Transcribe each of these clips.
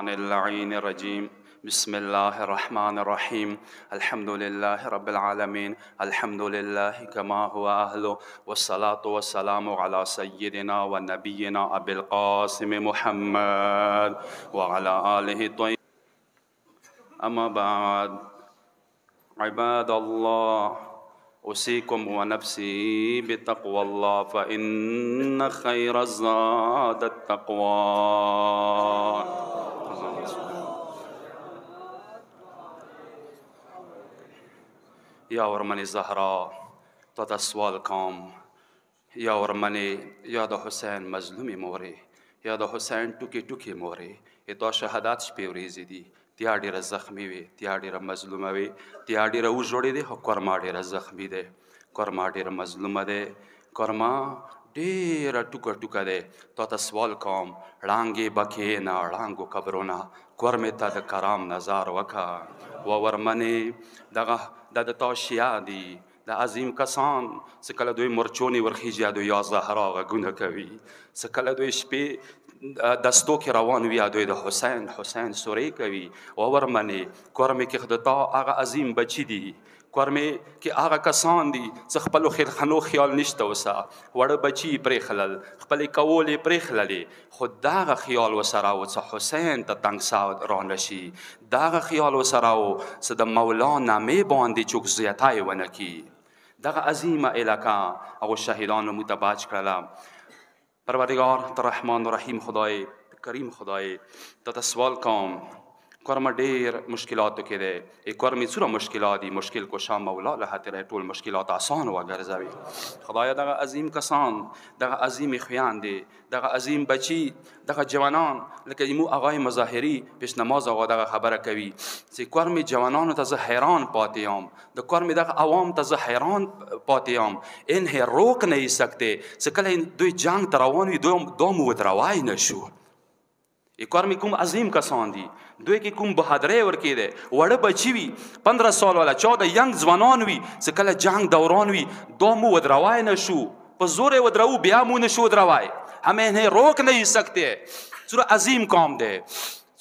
اللعين الرجيم بسم الله الرحمن الرحيم الحمد لله رب العالمين الحمد لله كما هو أهله والصلاة والسلام على سيدنا ونبينا أبي القاسم محمد وعلى آله الطيبين. أما بعد عباد الله أوصيكم ونفسي بتقوى الله فإن خير الزاد التقوى. یا ورمن زهرا تا سوال کام یا ورمن یاد حسین مظلومی موری یاد حسین ټوکی ټوکی موری تا شهادت شپې ورځې دي تیا ډېره زخمي وي تیا ډېره مظلومه وي تیا ډېره وژړې دی خو کورما ډېره زخمي دی کورما ډېره مظلومه دی کورما ډېره ټوکه ټوکه دی تا سوال کوم ړانګې بکې نه ړانګو قبرونه کورمې ته د کرام نظر وکړه و ورمنې دغه د تا شیعه دي د عظیم کسان څه کله دوی مرچونې ورخیږي دوی یا زهرا غږونه کوي څه کله دوی شپې دستو کې روان وي دوی د حسین حسین سورې کوي و ورمنې کورمې کې د تا هغه عظیم بچي دي کورمې کې هغه کسان دي چې خپلو خیرخانو خیال نشته اوسه وړه بچي پرېښلل خپلې کولې پرېښللې خو دغه خیال ورسره و چې حسین ته تنګسا رانه شي دغه خیال ورسره و چې د مولا نامې باندې څوک زیاتی ونه کړي دغه عظیمه علاقه هغو شهیدانو موږ ته باج کړله پروردگار ته رحمان و رحیم خدای کریم خدای ته سوال کوم کورمه ډېر مشکلاتو کې دی کورمې څومره مشکلات دي مشکل کشا مولا له خاطره ټول مشکلات آسان وګرځوي خدایه دغه عظیم کسان دغه عظیم خویندې دغه عظیم بچي دغه جوانان لکه زموږ آقای مظاهري پیش نماز آقا دغه خبره کوي چې کورمې جوانانو ته زه حیران پاتې یم د کورمې دغه عوام ته زه حیران پاتې یم انہیں روک نہیں سکتے چې کله دوی جنگ ته روان وي دوی مو ودروای نشو کورمې کوم عظیم کسان دي دوی کې کوم بهادرۍ ورکې دی وړه بچي وي 15 سال والا 14 ینګ ځوانان وي چې کله جنگ دوران وي دو مو ودروای نشو په زور ودرو بیا مو نشو ودروای ہم انہیں روک نہیں سکتے سورہ عظیم قوم دے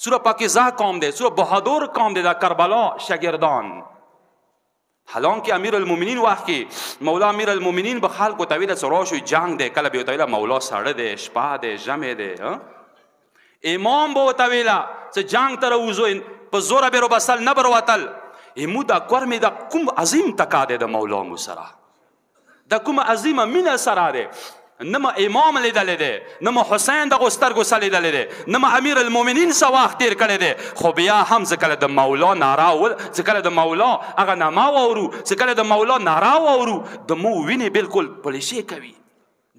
سورہ پاکیزہ قوم دے سورہ بہادر قوم دے دا کربلا شاگردان حالانکه امیر المؤمنین وخت کې مولا امیر المؤمنین به خلکو ته ویل چې راشئ جنگ دی کله به ورته ویله مولا ساړه دی شپه دی ژمی دی امام به ورته ویله چې جنگ ته راوځو په زوره به روبسل نه به روتل مو دا کورمې د کوم عظیم تکا دی د مولا مو سره د کومه عظیمه مینه سره دی نه ما امام لیدلی دی نه ما حسین دغو سترګو سره لیدلی دی نه ما امیر المؤمنین څه وخت تېر کړی دی خو بیا هم زه کله د مولا ناره زه کله د مولا هغه نامه واورو زه کله د مولا ناره واورو د مو وینې بلکل پلیشې کوي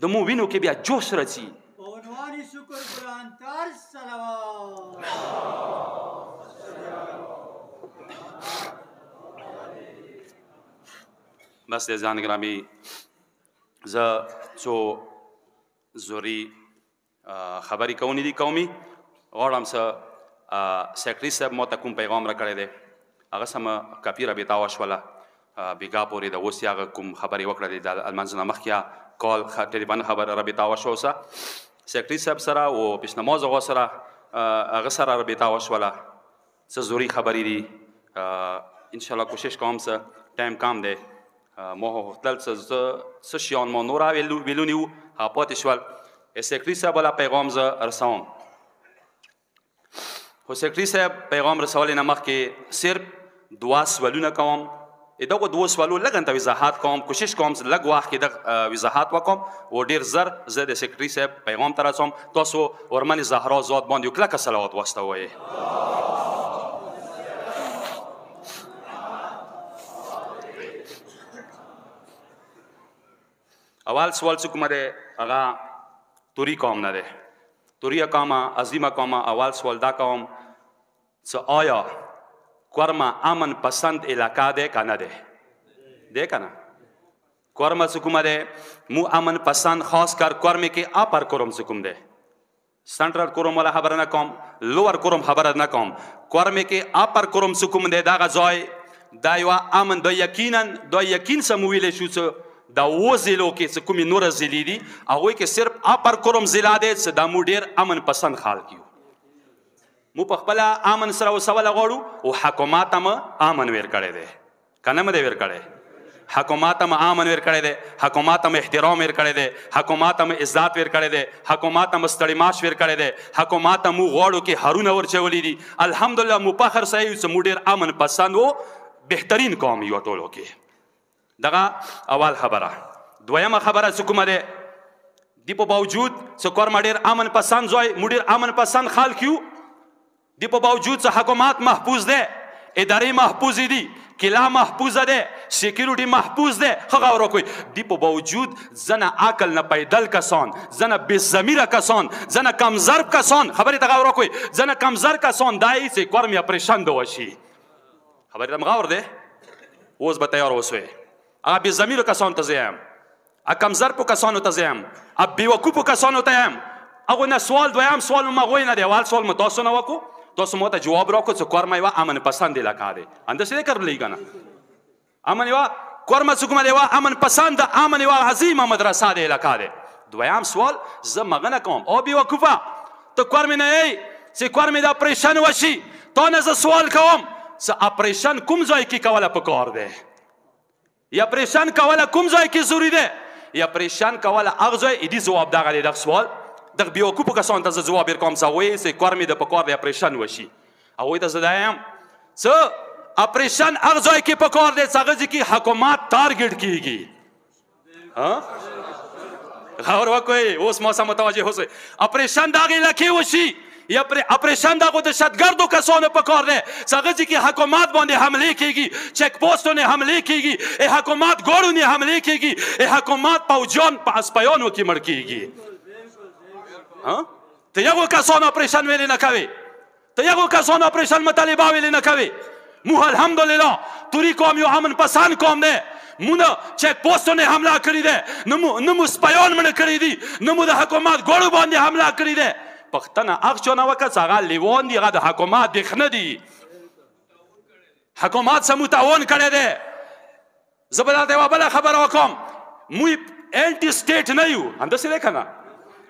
د مو وینو کې بیا جوش راځي بس د ځان ګرامي زه څو زوري خبرې کوونې دي قومي غواړم څه سیکرټري صاحب ما ته کوم پیغام راکړی دی هغه سمه کاپي رابطه وشوله بیګا پورې د اوس هغه کوم خبرې وکړه د لمانځه نه مخکې کال ټلیفون خبره رابطه وشوه اوسه سیکرټري صاحب سره او پیش نماز هغه سره هغه سره رابطه وشوله څه زوري خبرې دي انشاءالله کوشش کوم څه ټایم کم دی ما غوښتل څه شیان ما نور ویلوني وو هغه پاتې شول سیکرټري صاحب والا پیغام زه رسوم خو سیکرټري صاحب پیغام رسولې نه مخکې صرف 2 سوالونه کوم دغه 2 سوالو لږ انته وضاحت کوم کوشش کوم چې لږ وخت کې د وضاحت وکړم او ډېر زر زه د سیکرټري صاحب پیغام ته رسوم تاسو ورمنې زهرا ذات باندې یو کلکه صلوات واستوئ اول سوال چې کومه دی هغه توري قوم نه دی توري قومه عظیمه قومه اول سوال دا کوم چې آیا کورمه امن پسند علاقه دی که نه دی دی که نه کورمه چې کومه دی مو امن پسند خاص کر کورمې کې اپر کورم چې کوم دی سنټرل کورم والا خبره نه کوم لوور کورم خبره نه کوم کورمې کې اپر کورم چې کوم دی دغه ځای دا یوه امن د یقین سه مو ویلی شو چې دا و ضلعو کې چې کومې نوره ضلعې دي هغوی کې صرف اپر کورم ضلع دی چې دا مو ډېر امن پسند خلک یو مو په خپل امن سره وسوله غواړو او حکومت هم امن ویر کړی دی کنه مې ویر کړی حکومت هم امن ویر کړی دی حکومت هم احترام ویر کړی دی حکومت هم عزت ویر کړی دی حکومت هم ستړی معاش ویر کړی دی حکومت هم غواړو کې هارونه ورچولی دي الحمدلله مو فخر صحیح چې مو ډېر امن پسند و بهترین قوم یو ټولو کې دغه اول خبره دویمه خبره چې کومه ده دی په باوجود چې کورما ډېر امن پسند زوی مو ډېر امن پسند خلک یو دی په باوجود چې حکومت محفوظ ده ادارې محفوظ دي کلا محفوظه ده سیکیورټي محفوظ ده هغه ورکوي دی په باوجود زنه عقل نه پیدل کسان زنه بی ضمیره کسان زنه کمزرب کسان خبرې ته غور کوي زنه کمزر کسان دای چې کورم یا پریشان دو شي خبرې ته غور ده اوس به تیار اوسوي هغه بی ضمیره کسان ته زم ا کمزر په کسانو ته زم ا بی وقوف کسانو ته هم هغه نه سوال دویم سوال ما غوي نه دی اول سوال مو تاسو نه وکړو تاسو مو ته جواب راکړو چې کورما یو امن پسند علاقه ده اندسې کړلې کنه امن یو کورما څوک یو امن پسند امن یو عظیمه مدرسه ده علاقه ده دویم سوال زه مغنه کوم او بی وقوفه ته کورم نه ای چې کورم دا پریشان وشي ته نه سوال کوم چې اپریشن کوم ځای کې کوله پکار ده یا پریشان کوله کوم ځای کې ضروری ده یا پریشان کوله هغه ځای دې جواب دغه د سوال دغه بیا کو په کسان ته جواب ورکوم سوي سه کورمې د پکار دی اپریشن وشي او ته زدایم څه اپریشن هغه ځای کې پکار دی څنګه چې حکومت ټارګټ کیږي ها غور وکوي اوس موسم متوجه اوسئ اپریشن دغه لکه وشي یا اپریشن دغه د شتګردو کسانو پکار دی څنګه چې حکومت باندې حمله کیږي چک پوسټونه حمله کیږي ای حکومت ګورونه حمله کیږي ای حکومت پوجان په اسپایانو کې مړ کیږي ته یو کسانو اپریشن ویل نه کوي ته یو کسانو اپریشن مطالبه ویل نه کوي مو الحمدلله توری قوم یو امن پسند قوم ده مونږ چک پوسټونه حمله کړی ده نو مو سپایان منه کړی دي نو مو د حکومت ګورو باندې حمله کړی ده پښتنه اخ چونه وکړه هغه لیوان دي هغه د حکومت دښنه دي حکومت سموتاون کړی ده زبردست یو بل خبر وکم مو انټي سټیټ نه یو اندسې ده کنه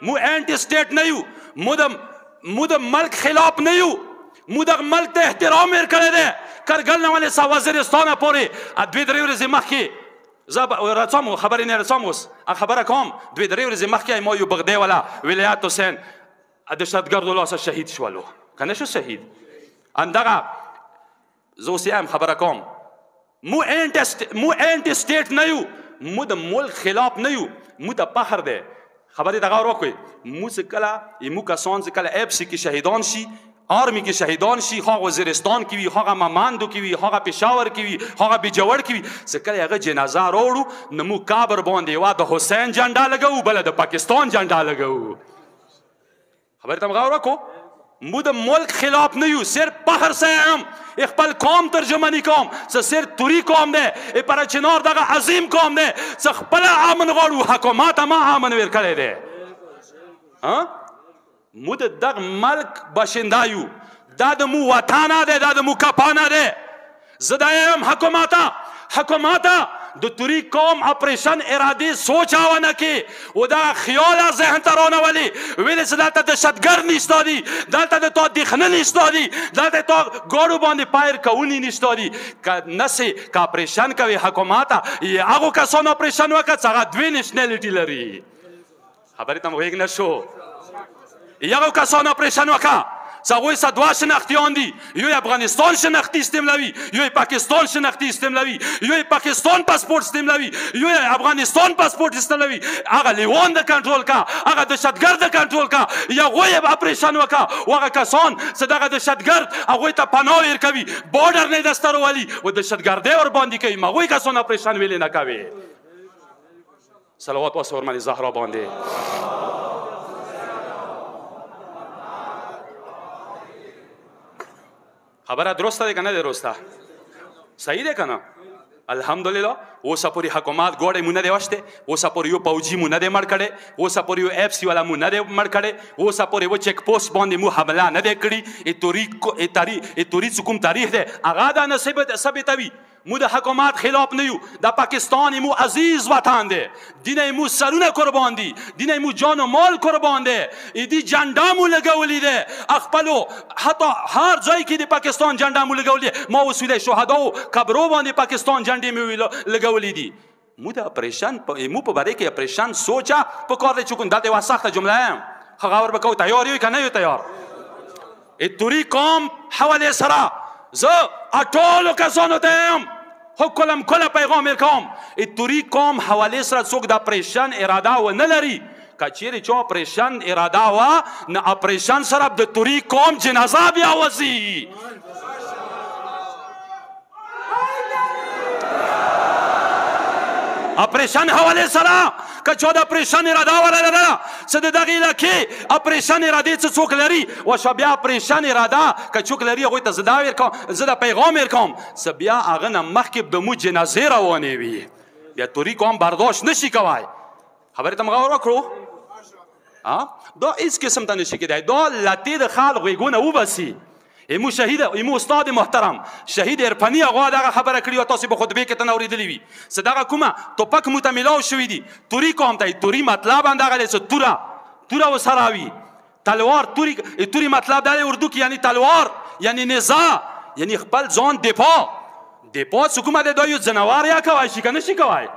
مو انټي سټیټ نه یو مو د ملک خلاف نه یو مو د ملک ته احترام ورکړی دی کرګل نه ولې وزیرستانه پورې دوی درې ورځې مخکې زه راځم خبرې نه رسوم اوس خبره کوم دوی درې ورځې مخکې ما یو بغدی والا ولایت حسین د شتګردو لاسه شهید شولو کنه شو شهید اندغه زه اوس یم خبره کوم مو انټي سټیټ نه یو مو د ملک خلاف نه یو مو د فخر دی خبرې دغه وکوي مو څه کله مو کسان څه کله اف سی کې شهیدان شي آرمی کې شهیدان شي هغه وزیرستان کې وي هغه مماندو کې وي هغه پېښور کې وي هغه بیجوړ کې وي څه کله هغه جنازه راوړو نو مو قبر باندې یوه د حسین جنډا لګوو بله د پاکستان جنډا لګوو خبرې ته م غور وکړو مو د ملک خلاف نه یو صرف فخر سره هم خپل قوم ترجمانی کوم څه صرف توری قوم دی پر چنار دغه عظیم قوم دی څه خپل امن غواړو حکومت ما امن ورکړی دی مو د دغه ملک باشنده یو دا د مو وطنه دی دا د مو کپانه دی زه دا یم حکومته د توری قوم اپریشن ارادي سوچ آونه کې و دا خیال ذهن ته رانولي ویلې چې دلته دهشتګرد نشته دي دلته د تا دښنه نشته دي دلته تا ګاډو باندې پایر کووني نشته دي که نسې که اپریشن کوي حکومته هغو کسانو اپریشن وکړه چې هغه دوې نیشنلټي لري خبرې ته مو غېږ نه شو هغو کسانو اپریشن وکړه چې هغوی څه دوه شنختیان دي یو افغانستان شنختي استعملوي یو پاکستان شنختي استعملوي یو پاکستان پاسپورت استعملوي یو افغانستان پاسپورت استعملوي هغه لیوان د کنټرول کا هغه دهشتګرد د کنټرول کا یا هغوی اپریشن وکړه و هغه کسان چې دغه دهشتګرد هغوی ته پناه ورکوي بارډر نه دسته راولي و دهشتګردۍ ورباندې کوي هغوی کسان اپریشن ویلې نه کوي صلوات واسه ورمنې زهرا باندې خبره درسته ده که نه درسته صحیح ده که نه الحمدلله اوسه پورې حکومت ګوډې مو نه دی وشتی اوسه پورې یو پوجي مو نه دی مړ کړی اوسه پورې یو اف سی والا مو نه دی مړ کړی اوسه پورې یو چک پوسټ باندې مو حمله نه دی کړي ای توری چې کوم تاریخ دی هغه دا نه ثابتوي مو د حکومت خلاف نه یو، د پاکستان مو عزیز وطن دی، دین مو سرونه قربان دي، دین مو جان و مال قربان دی، ایدی جنډا مو لګولې ده خپلو، حتی هر ځای کې د پاکستان جنډا مو لګولې، ما وسیله شهداو قبرو باندې پاکستان جنډې مو لګولې دي. مو د اپریشن مو په باره کې اپریشن سوچا په کار دی چکن. دا یوه سخته جمله یم، خبر به کوو تیار یو که نه یو تیار. توری قوم حواله سره زه ټولو کسانو ته یم کلم کله پیغام ورکوم، توری قوم حواله سره څوک د اپریشن اراده ونه لري، که چیرې چا اپریشن اراده وه نه اپریشن سره د توری قوم جنازه بیا وځي. اپریشن حواله سره که چا د اپریشن اراده ولرله څه د دغې علاقې اپریشن ارادې څه څوک لري وشه بیا اپریشن اراده که څوک لري هغوی ته زه دا ورکوم، زه د پیغام ورکوم څه بیا هغه نه مخکې د مو جنازې روانې وي، بیا توری قوم برداشت نشي کوی. خبرې ته مو غور وکړو. دا هیڅ قسم ته نشي کېدی، دا لطې د خلق غوږونه وبسي. ایمو شهید ایمو استاد محترم شهید عرفاني هغه دغه خبره کړې وه، تاسو به خطبې کې ته نه اورېدلې وي. څه دغه کومه ټوپک مو ته میلاو شوي دي توری قوم ته. توری مطلب همدغه دی څه توره ورسره وي، تلوار. توری مطلب دا دی اردو کې یعنی تلوار، یعنی نزاع، یعنی خپل ځان دفاع څه کومه دی. دا یو ځناور یا کوی شي که نه شي کوی.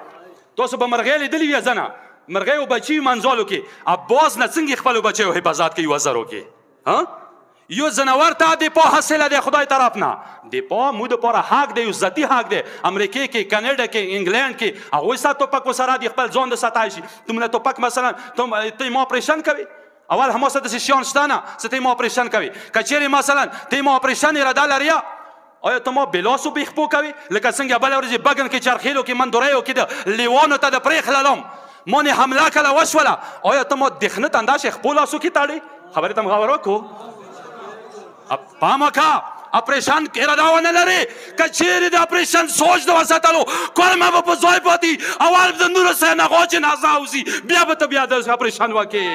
تاسو به مرغۍ لیدلې وي ځنه مرغۍ او بچي منځالو کې باز نه څنګه خپلو بچیو حفاظت کوي وزرو کې. یو ځناور ته دفاع حاصله دی خدای طرف نه. دفاع مو دپاره حق دی، یو ذاتي حق دی. امریکې کې کاناډا کې انګلینډ کې هغوی سره ټوپک ورسره دي خپل ځان د ساتای شي. تمله ټوپک مثلا ته ما اپریشن کوي اول همو سره داسې شیان شته نه څه ته ما اپریشن کوي. که چیرې مثلا ته ما اپریشن اراده لري آیا ته ما بلاسو بیخپو کوي لکه څنګه بله ورځې بګن کې چرخیلو کې مندوریو کې د لیوانو ته د پرېښللم ما نه حمله کله وشوله، آیا ته ما دخنت انداز خپو لاسو کې تاړې. خبرې ته م غور وکړو. پام وکړه اپریشن اراده ونه لري، که چیرې د اپریشن سوچ د وساتلو کلمه به په ځای پاتې اول د نور صاحب نه غوا جنازه وځي بیا به ته بیا د اپریشن وکړې.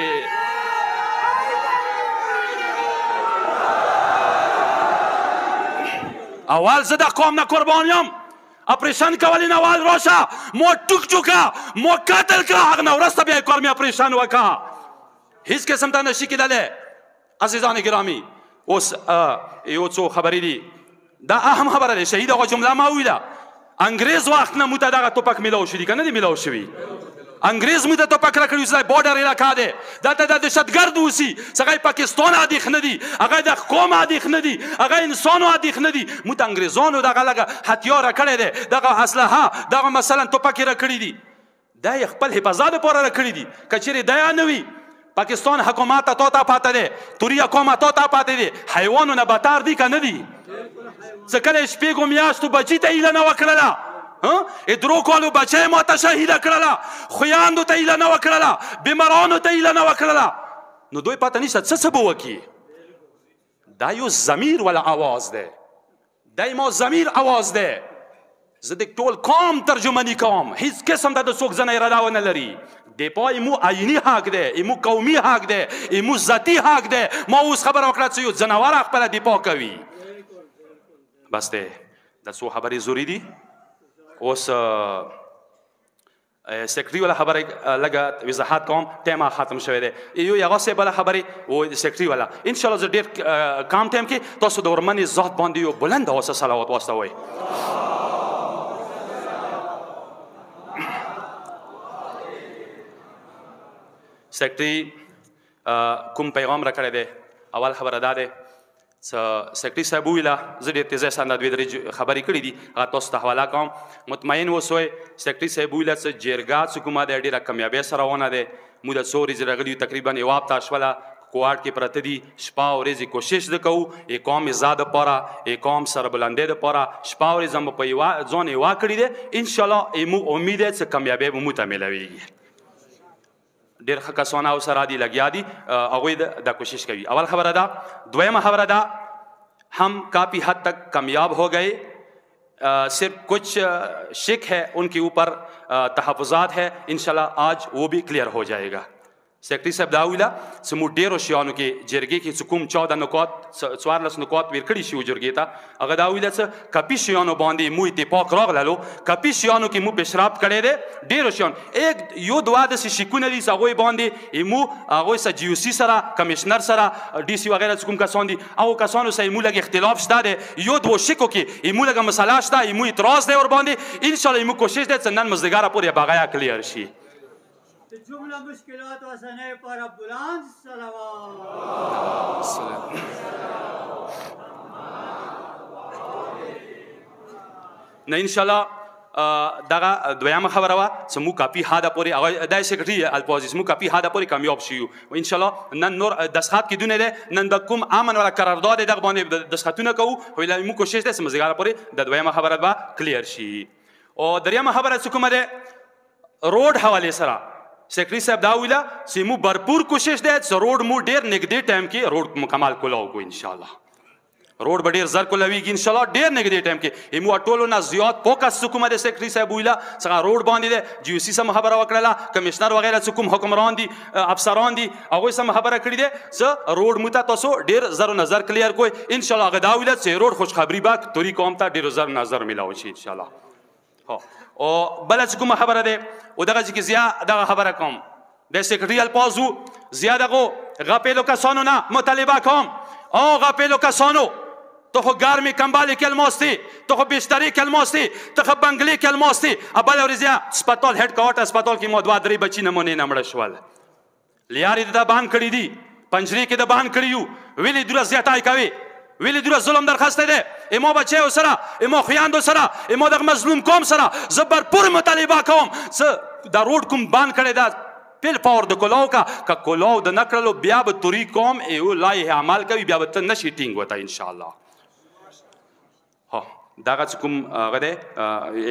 اول زه د قوم نه قربان یم، اپریشن کولی نه اول راشه ما ټوک چوکه ما قتل کړه هغه نه وروسته بیا یې کار مې اپریشن وکړه. هیڅ قسم ته نشي کېدلی. عزیزان ګرامی اوس یو څو خبرې دي، دا اهم خبره ده. شهید هغه جمله ما وویله انګریز وخت نه موږ ته دغه ټوپک میلاو شوي که نه دي میلاو شوي. انګریز موږ ته ټوپک راکړي اوس بارډر علاقه دی، دلته د دهشتګرد اوسي، هغه پاکستان عادیخ نه دي، هغه د قوم عادیخ نه دي، هغه انسانو عادیخ نه دي. موږ ته انګریزانو دغه لږه هتیار راکړی دی، دغه اسلحه دغه مثلا ټوپک یې راکړي دي، دا یې خپل حفاظت لپاره راکړي دي. که چیرې دا یا نه وي پاکستان حکومت تا ته پاته دی، توری حکومت تا ته پاته دی، حیوانونه بدتر دي که نه دي. څه کله شپږو میاشتو بچي ته هیله نه وکړله، درو کالو بچی ما ته شهیده کړله، خویندو ته هیله نه وکړله، بیمارانو ته هیله نه وکړله، نو دوی پاته نشته څه به وکړي. دا یو ضمیر والا آواز دی، دا ما ضمیر آواز دی. زه د ټول قوم ترجماني کوم، هیڅ قسم ته د څوک ځنه اراده ونه لري. دفاع ایمو عیني حق دی، ایمو قومي حق دی، ایمو ذاتي حق دی. ما اوس خبره وکړه چې یو ځناور خپله دفاع کوي. بس دی دا څو خبرې ضروري دي. اوس سیکرټري والا خبره لږه وضاحت کوم، ټایم ختم شوی دی. یو هغه صاحب والا خبرې و سیکرټري والا انشاءالله زه ډېر کم ټایم کې تاسو د ورمنې ذات باندې یو بلنده اوسه صلوات واستوئ. سیکرټري کوم پیغام راکړی دی اول خبره دا دی سیکرټري صاحب وویله، زه ډېر تیزی سره دوې درې خبرې کړي دي هغه تاسو ته حواله کوم. مطمئن اوسئ سیکرټري صاحب وویله چې جرګه چې کومه دی ډېره کامیابۍ سره روانه دی. موږ د څو ورځې راغلي یو تقریبا یوه هفته شوله کوارټ کې پرته دي، شپه او ورځې کوشش د کوو قوم عزت دپاره قوم سربلندۍ دپاره شپه او ورځ مو په ځان یوه کړي دی. انشاءالله موږ امید دی چې کامیابۍ به موږ ته میلاویږي. ډېر ښه کسان او سره دي لګیا دي، هغوی دا کوشش کوي. اول خبره ده. دویمه خبره ده ہم کافی حد تک کامیاب ہو گئے، صرف کچھ شک ہے ان کے اوپر تحفظات ہے، انشاءاللہ آج وہ بھی کلیئر ہو جائے گا. سیکرټري صاحب دا ویله چې موږ ډېرو شیانو کې جرګې کې چې کوم 14 نکات 14 نکات ویل کړي شي جرګې ته هغه دا ویله چې کپي شیانو باندې مو اتفاق راغللو کپي شیانو کې مو پیشرفت کړی دی ډېرو شیانو یو دوه داسې شکونه دي چې هغوی باندې مو هغوی سره جی او سی سره کمیشنر سره ډي سي وغیره چې کوم کسان دي هغو کسانو سره مو لږ اختلاف شته دی یو دوه شکو کې مو لږه مسله شته مو اعتراض دی ورباندې انشاءالله مو کوشش دی چې نن مازدیګره پورې بغایا کلیر شي جمله مشکلات آسانه پر بلند صلوات نه انشاءالله دغه دویمه خبره وه چې موږ کافي حده پورې هغه دا سیکرټري الفاظ موږ کافي حده پورې کامیاب شو انشاءالله نن نور دستخط کیدونه ده نن د کوم امن ولا قرارداد دغه باندې دستخطونه کوو ویل موږ کوشش ده چې مزګاره پورې د دویمه خبره به کلیر شي او دریمه خبره چې کومه ده روډ حواله سره سیکرټري صاحب دا ویله چې موږ भरपूर کوشش ده چې روډ مو ډیر نږدې ټایم کې روډ مکمل کولاو کو انشاءالله روډ به ډېر زر کولاویږي انشاءالله ډېر نږدې ټایم کې مو ټولو نه زیات فوکس چې کومه د سیکرټري صاحب ویله څنګه روډ باندې دی جی او سی سم خبره وکړله کمیشنر وغیره چې کوم حکمران دي افسران دي هغوی سم خبره کړې دی چې روډ مو ته تاسو ډېر زر نظر کلیر کوئ انشاءالله هغه دا ویله چې روډ خوشخبري به توري قوم ته ډېر زر نظر میلاو شي انشاءالله او بله چې کومه خبره دی او دغه چې زیا دغه خبره کوم د سیکرټري الفاظو زیادغو غپېلو کسانو نه مطالبه کوم او غپېلو کسانو تو خو گرمی کمبالی کلماستی تو خو بیشتری کلماستی تو خو بنگلی کلماستی ابل ورزیا اسپیټال هډ کوارټر اسپیټال کې مو دوه درې بچی نمونه نمړه شول لیاري د بان کړی دي پنجری کې د بان کړیو ویلي دوره زیاتای کوي ویلي دوره ظلم درخواست ده امو بچي سره امو خویاندو سره امو د مظلوم قوم سره زبر پور مطالبه کوم دا روډ کوم بان کړی دا پیل پاور د کولاو کا کولاو د نکړلو بیا به توري قوم ایو لایحه عمل کوي بیا به نشي ټینګ وته ان شاء الله دغه چې کوم هغه دی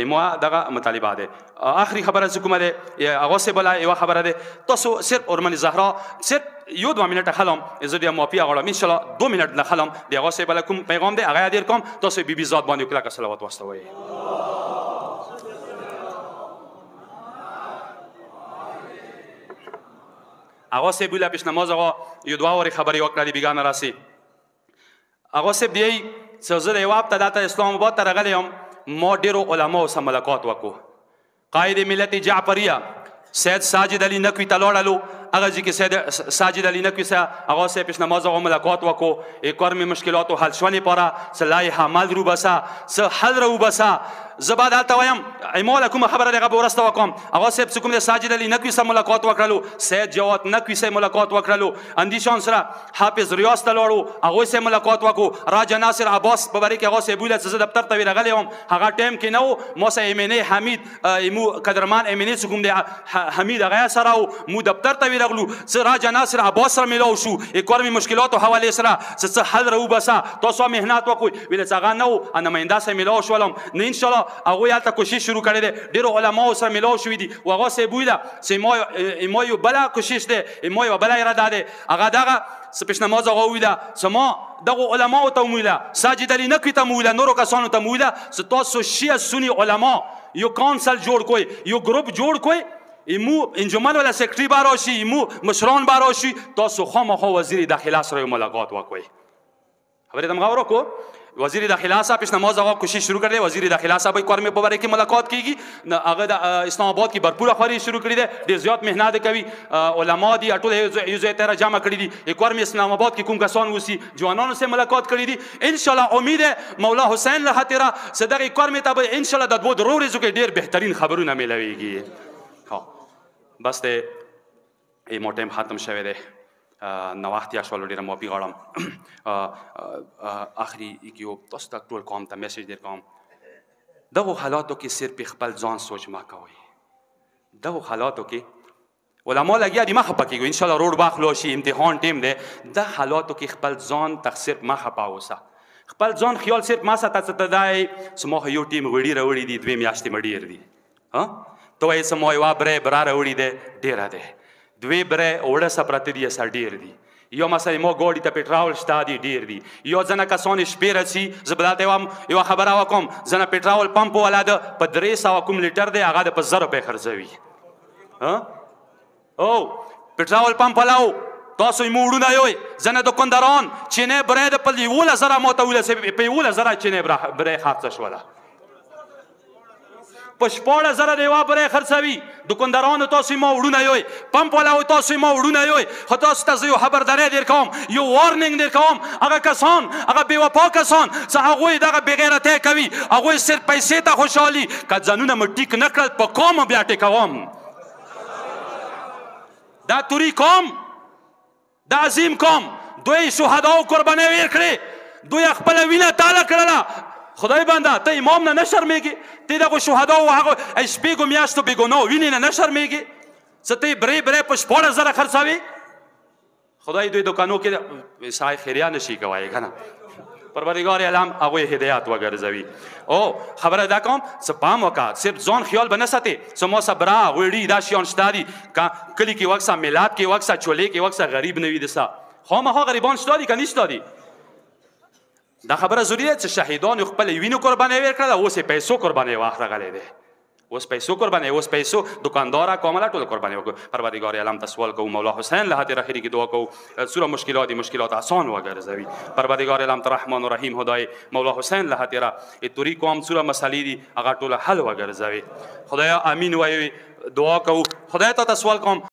ایمو دغه مطالبه ده آخري خبره چې کومه ده هغه څه بله یوه خبره ده تاسو صرف ارمن زهرا صرف یو 2 منټه خلم زه بیا معافي غواړم انشاءالله 2 منټ نه خلم د هغه څه بله کوم پیغام دی هغه یې کوم تاسو بیبي ذات باندې کلکه صلوات واستوئ هغه څه بله پیش نماز هغه یو دوه ورې خبرې وکړه د بیګانه راسي هغه څه دی چې زه د یو هفته دلته اسلام آباد ته راغلی یم ما ډېرو علماو سره ملاقات وکړو قائد ملت جعفریه سید ساجد علی نقوي ته لاړلو هغه ځای کې سید ساجد علی نقوي سره هغه سره پیش نماز هغه ملاقات وکړو ایک اور مې مشکلاتو حل شولې پاره څه لایحه عمل رو بسه څه حل رو بسه زه به دلته وایم ایموله کومه خبره دی هغه به ورسته وکړم هغه صاحب چې کوم دی ساجد علي نقوي سره ملاقات وکړلو سید جواد نقوي سره ملاقات وکړلو اندیشان سره حافظ ریاض ته لاړو هغوی سره ملاقات وکړو راجا ناصر عباس په باره کې هغه صاحب ویله چې زه دفتر ته راغلی وم هغه ټایم کې نه و ما سره ایمنې حمید ایمو قدرمان ایمنې چې کوم دی حمید هغه سره و مو دفتر ته ورغلو چې راجا ناصر عباس سره میلاو شو ایک اور مې مشکلاتو حوالې سره څه حل راوباسه تاسو محنت وکړئ ویله چې هغه نه و نماینده سره میلاو شولم نه انشاءالله هغوی هلته کوشش شروع کړی دی ډېرو علماو سره میلاو شوي دي و هغه صاحب ویله چې ما یو بله کوشش دی ما یوه بله اراده دی هغه دغه څه پیش نماز هغه وویله چې ما دغو علماو ته مو ویله ساجد علي نقوي ته مو ویله نورو کسانو ته مو ویله چې تاسو شیعه سني علما یو کانسل جوړ کوئ یو ګروپ جوړ کوئ ایمو انجمن ولا سیکرټري به راشي ایمو مشران به راشي تاسو خامخا وزیر داخله سره یو ملاقات وکړئ خبرې ته مو غور وکړو وزیر داخله صاحب پیش نماز هغه کوشش شروع کړی وزیر داخله صاحب کار مې په باره کې ملاقات کیږي هغه د اسلام آباد کې بھرپور خواري شروع کړی دی ډېر زیات محنت کوي علما دي ټول یو ځای ته راجمع کړي دي ایک اور مې اسلام آباد کې کوم کسان اوسي ځوانانو سره ملاقات کړي دي انشاءالله امید ہے مولا حسین له خاطره چې دغه ایک اور مې ته به انشاءالله د دوه درو ورځو کې ډېر بهترین خبرونه میلاویږي بس دی مو ټایم ختم شوی دی نواخت یا شوالو ډېره معافي غواړم آخري یو تاسو ته ټول قوم ته میسج در کوم دغو حالاتو کې صرف خپل ځان سوچ مه کوئ دغو حالاتو کې علما لګیا دي مه خفه کېږئ انشاءالله روډ به خلاص شي امتحان ټیم دی د حالاتو کې خپل ځان ته صرف مه خفه اوسه خپل ځان خیال صرف ما ساته څه ته دی چې ما خو یو ټیم غوړي راوړي دي 2 میاشتې مې ډېر دي ته وایې چې ما یوه برې برا راوړي دی ډېره دی 2 برې اوړه سه پراته دي سه ډېر دي یا مثلا ما ګاډي ته پټرول شته دي ډېر دي یا ځنه کسان شپې رسي زه به دلته یوه خبره وکړم ځنه پټرول پمپ والا ده په 300 کوم لیټر دی هغه د په 1000 روپۍ خرڅوي او پټرول پمپ والاو تاسو یې مو وړونه یوئ ځنې دوکانداران چینی برۍ د په 11,000 موته په 11,000 چینی برۍ خرڅه شوله په 14,000 د یوه برۍ خرڅوي دوکاندارانو تاسو یې ما وړونه یوئ پمپ والاو تاسو یې ما وړونه یوئ خو تاسو ته زه یو خبرداری در کوم یو وارننګ در کوم هغه کسان هغه بېوفا کسان چې هغوی دغه بېغیرتۍ کوي هغوی صرف پیسې ته خوشحالي که ځانونه مو ټیک نه کړل په قوم بیا ټیکوم دا توري قوم دا عظیم قوم دوی شهداو قربانۍ ور کړې دوی خپله وینه تاله کړله خدای بنده ته امام نه شرمېږې ته دغو شهداو هغو شپېږو میاشتو بېګناو وینې نه شرمېږې څه ته یې برۍ په 14,000 خرڅوې خدای دوی دوکانو کې سای خیریا نشي کوی که نه پروردگار عالم هغوی هدایت وګرځوي او خبره دا کوم څه پام وکړه صرف ځان خیال به نه ساتې څه ما صبره غوړي دا شیان شته دي که کلي کې وکسه میلاد کې وکسه چولې کې وکسه غریب نه وي دسه خامخا غریبان شته دي که نشته دي دا خبره ضروري ده چې شهیدانو خپل وینو قربانۍ ورکړله اوس یې پیسو قربانۍ وخت راغلی دی اوس پیسو قربانۍ اوس پیسو دکانداره کومله ټوله قربانۍ وکړو پروردگار عالم ته سوال کوو مولا حسین له حد اخیری کې دعا کوو سوره مشکلات آسان وګرځوي پروردگار عالم ته رحمان و رحیم خدای مولا حسین له حد توری کوم سوره مسالې دي هغه ټوله حل وګرځوي خدایا امین وایي دعا کوو خدای ته سوال کوم